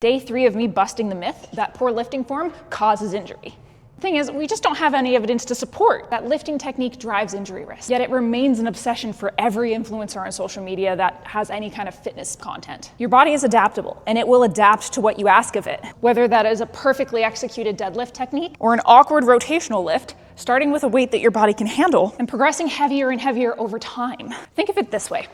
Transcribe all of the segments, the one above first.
Day 3 of me busting the myth that poor lifting form causes injury. The thing is, we just don't have any evidence to support that lifting technique drives injury risk. Yet it remains an obsession for every influencer on social media that has any kind of fitness content. Your body is adaptable, and it will adapt to what you ask of it, whether that is a perfectly executed deadlift technique or an awkward rotational lift, starting with a weight that your body can handle and progressing heavier and heavier over time. Think of it this way.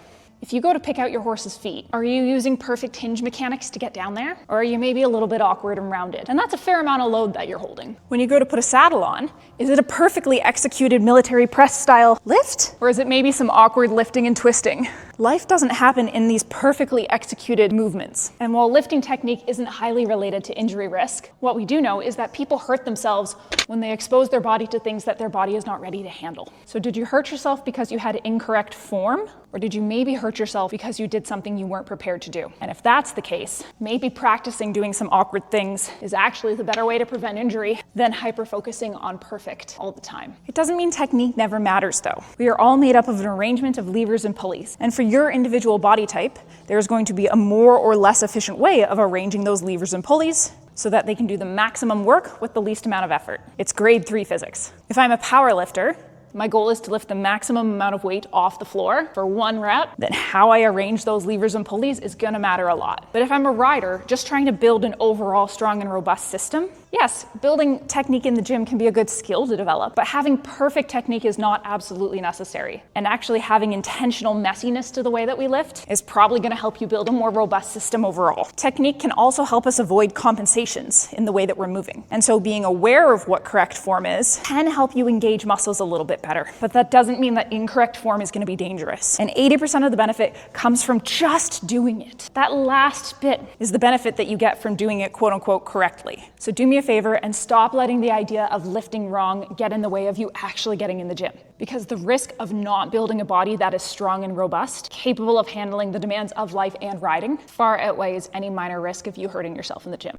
If you go to pick out your horse's feet, are you using perfect hinge mechanics to get down there? Or are you maybe a little bit awkward and rounded? And that's a fair amount of load that you're holding. When you go to put a saddle on, is it a perfectly executed military press style lift? Or is it maybe some awkward lifting and twisting? Life doesn't happen in these perfectly executed movements. And while lifting technique isn't highly related to injury risk, what we do know is that people hurt themselves when they expose their body to things that their body is not ready to handle. So did you hurt yourself because you had incorrect form? Or did you maybe hurt yourself because you did something you weren't prepared to do? And if that's the case, maybe practicing doing some awkward things is actually the better way to prevent injury than hyper-focusing on perfect all the time. It doesn't mean technique never matters though. We are all made up of an arrangement of levers and pulleys. And for your individual body type, there's going to be a more or less efficient way of arranging those levers and pulleys so that they can do the maximum work with the least amount of effort. It's grade 3 physics. If I'm a power lifter, my goal is to lift the maximum amount of weight off the floor for one rep, then how I arrange those levers and pulleys is gonna matter a lot. But if I'm a rider just trying to build an overall strong and robust system, yes, building technique in the gym can be a good skill to develop, but having perfect technique is not absolutely necessary. And actually having intentional messiness to the way that we lift is probably gonna help you build a more robust system overall. Technique can also help us avoid compensations in the way that we're moving. And so being aware of what correct form is can help you engage muscles a little bit better. But that doesn't mean that incorrect form is gonna be dangerous. And 80% of the benefit comes from just doing it. That last bit is the benefit that you get from doing it quote unquote correctly. So do me a favor and stop letting the idea of lifting wrong get in the way of you actually getting in the gym. Because the risk of not building a body that is strong and robust, capable of handling the demands of life and riding, far outweighs any minor risk of you hurting yourself in the gym.